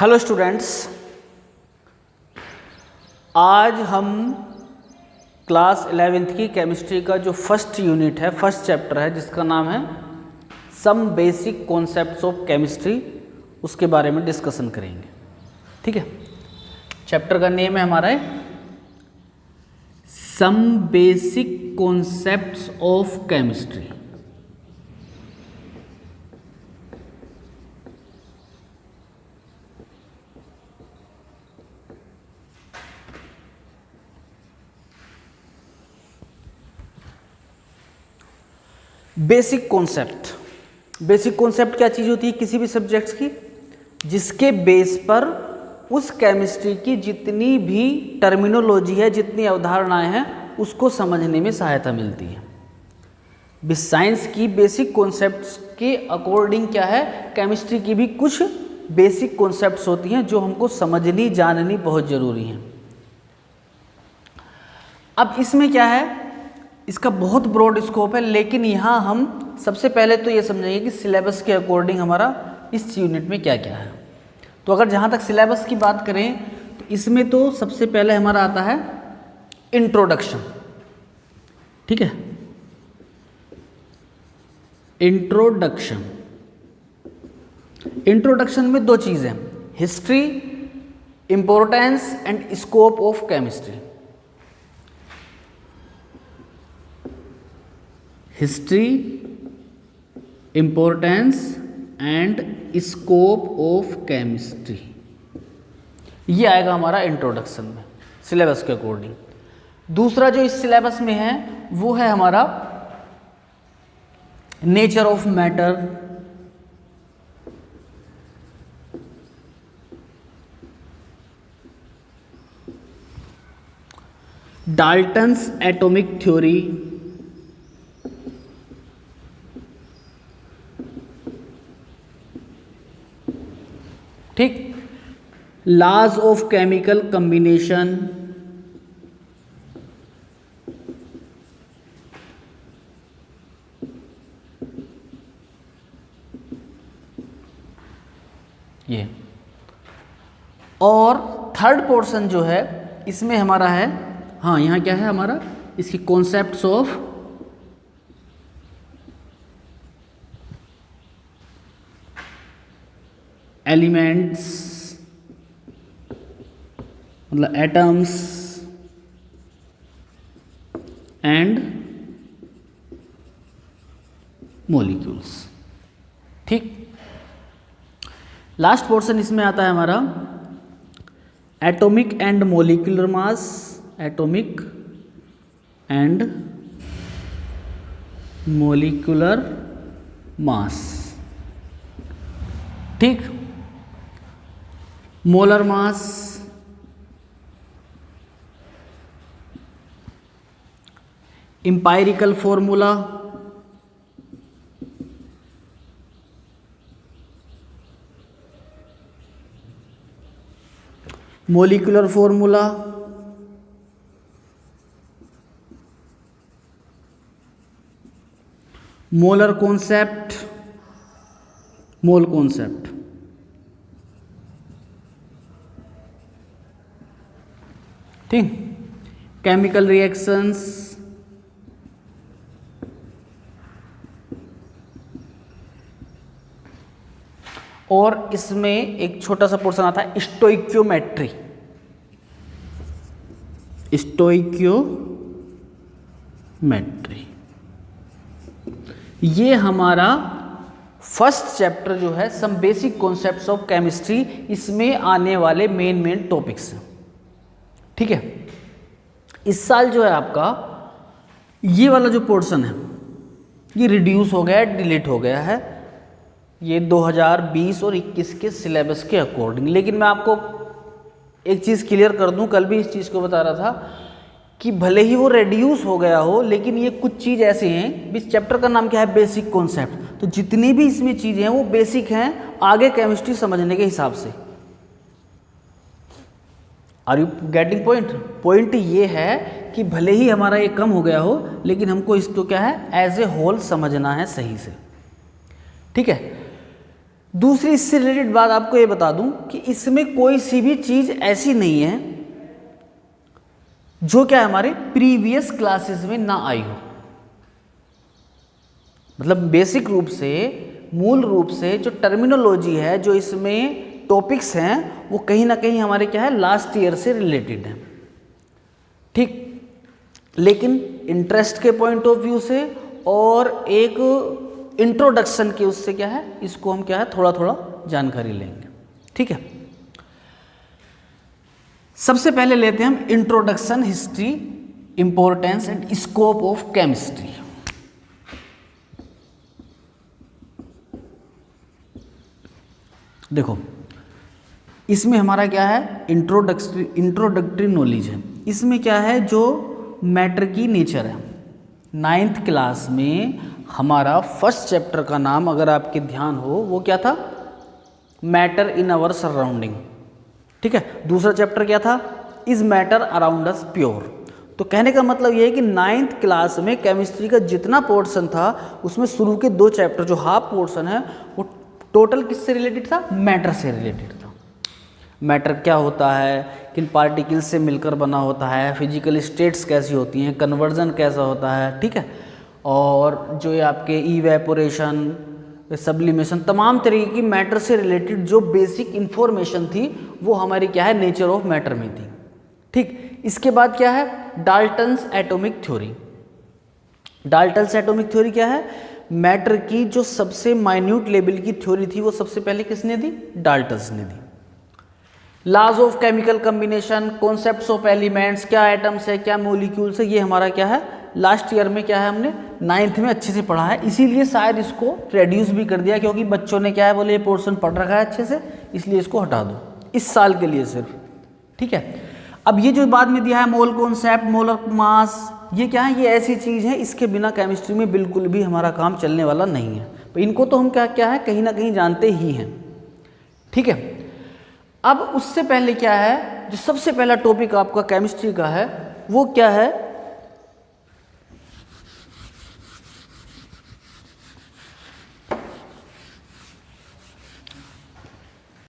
Hello students, आज हम class 11th की केमिस्ट्री का जो फर्स्ट यूनिट है, फर्स्ट चैप्टर है, जिसका नाम है some basic concepts of chemistry, उसके बारे में डिस्कशन करेंगे। ठीक है, चैप्टर का नेम है हमारा some basic concepts of chemistry. Basic concept क्या चीज़ होती है किसी भी सब्जेक्ट्स की, जिसके बेस पर उस केमिस्ट्री की जितनी भी टर्मिनोलॉजी है, जितनी अवधारणाएं हैं, उसको समझने में सहायता मिलती है। साइंस की बेसिक कॉन्सेप्ट्स के अकॉर्डिंग क्या है, केमिस्ट्री की भी कुछ बेसिक कॉन्सेप्ट्स होती हैं जो हमको समझनी जाननी बहुत ज़रूरी हैं। अब इसमें क्या है, इसका बहुत ब्रॉड स्कोप है, लेकिन यहाँ हम सबसे पहले तो ये समझेंगे कि सिलेबस के अकॉर्डिंग हमारा इस यूनिट में क्या क्या है। तो अगर जहाँ तक सिलेबस की बात करें तो इसमें तो सबसे पहले हमारा आता है इंट्रोडक्शन। ठीक है, इंट्रोडक्शन में दो चीज़ें, history, importance and scope of chemistry. History, importance and scope of chemistry, ये आएगा हमारा इंट्रोडक्शन में सिलेबस के अकॉर्डिंग। दूसरा जो इस सिलेबस में है वो है हमारा nature of matter, Dalton's atomic theory, ठीक, लॉज ऑफ केमिकल कॉम्बिनेशन, ये, और थर्ड पोर्शन जो है इसमें हमारा है, हाँ यहाँ क्या है हमारा, इसकी कॉन्सेप्ट्स ऑफ एलिमेंट्स, मतलब एटम्स एंड मॉलिक्यूल्स। ठीक, लास्ट पोर्शन इसमें आता है हमारा atomic and molecular mass, atomic and molecular mass. ठीक, molar mass, empirical formula, molecular formula, molar concept, mole concept, ठीक, केमिकल रिएक्शंस, और इसमें एक छोटा सा पोर्शन आता है स्टोइक्योमेट्री। ये हमारा फर्स्ट चैप्टर जो है some basic concepts of chemistry, इसमें आने वाले मेन टॉपिक्स हैं। ठीक है, इस साल जो है आपका ये वाला जो पोर्शन है ये रिड्यूस हो गया है, डिलीट हो गया है, ये 2020 और 21 के सिलेबस के अकॉर्डिंग। लेकिन मैं आपको एक चीज़ क्लियर कर दूं, कल भी इस चीज़ को बता रहा था कि भले ही वो रिड्यूस हो गया हो, लेकिन ये कुछ चीज़ ऐसे हैं, इस चैप्टर का नाम क्या है, बेसिक कॉन्सेप्ट, तो जितनी भी इसमें चीज़ें हैं वो बेसिक हैं आगे केमिस्ट्री समझने के हिसाब से। आर यू गेटिंग पॉइंट ये है कि भले ही हमारा ये कम हो गया हो, लेकिन हमको इसको क्या है, एज ए होल समझना है सही से। ठीक है, दूसरी इससे रिलेटेड बात आपको ये बता दूं कि इसमें कोई सी भी चीज ऐसी नहीं है जो क्या हमारे प्रीवियस क्लासेस में ना आई हो। मतलब बेसिक रूप से, मूल रूप से जो टर्मिनोलॉजी है, जो इसमें टॉपिक्स हैं, वो कहीं ना कहीं हमारे क्या है, लास्ट ईयर से रिलेटेड है। ठीक, लेकिन इंटरेस्ट के पॉइंट ऑफ व्यू से और एक इंट्रोडक्शन के उससे क्या है, इसको हम क्या है थोड़ा थोड़ा जानकारी लेंगे। ठीक है, सबसे पहले लेते हैं हम introduction, history, importance and scope of chemistry. देखो, इसमें हमारा क्या है, इंट्रोडक्टरी नॉलेज है। इसमें क्या है, जो मैटर की नेचर है। 9th क्लास में हमारा फर्स्ट चैप्टर का नाम अगर आपके ध्यान हो वो क्या था, मैटर इन आवर सराउंडिंग। ठीक है, दूसरा चैप्टर क्या था, is matter around us pure. तो कहने का मतलब ये है कि 9th क्लास में केमिस्ट्री का जितना पोर्शन था उसमें शुरू के 2 चैप्टर, जो हाफ पोर्शन है, वो टोटल किससे रिलेटेड था, मैटर से रिलेटेड था। मैटर क्या होता है, किन पार्टिकल्स से मिलकर बना होता है, फिजिकल स्टेट्स कैसी होती हैं, कन्वर्जन कैसा होता है। ठीक है, और जो ये आपके इवेपोरेशन, सब्लिमेशन, तमाम तरीके की मैटर से रिलेटेड जो बेसिक इंफॉर्मेशन थी वो हमारी क्या है, नेचर ऑफ मैटर में थी। ठीक, इसके बाद क्या है, Dalton's atomic theory. Dalton's atomic theory क्या है, मैटर की जो सबसे माइन्यूट लेवल की थ्योरी थी वो सबसे पहले किसने दी, डाल्टन्स ने दी। Laws of chemical combination, concepts of elements, क्या एटम्स है, क्या मॉलिक्यूल्स है, ये हमारा क्या है, लास्ट ईयर में क्या है, हमने 9th में अच्छे से पढ़ा है। इसीलिए शायद इसको रेड्यूस भी कर दिया, क्योंकि बच्चों ने क्या है, बोले ये पोर्शन पढ़ रखा है अच्छे से, इसलिए इसको हटा दो इस साल के लिए सिर्फ। ठीक है, अब ये जो बाद में दिया है मोल कॉन्सेप्ट, मोलर मास, ये क्या है, ये ऐसी चीज़ है इसके बिना केमिस्ट्री में बिल्कुल भी हमारा काम चलने वाला नहीं है। तो इनको तो हम क्या क्या है, कहीं ना कहीं जानते ही हैं। ठीक है, अब उससे पहले क्या है, जो सबसे पहला टॉपिक आपका केमिस्ट्री का है वो क्या है,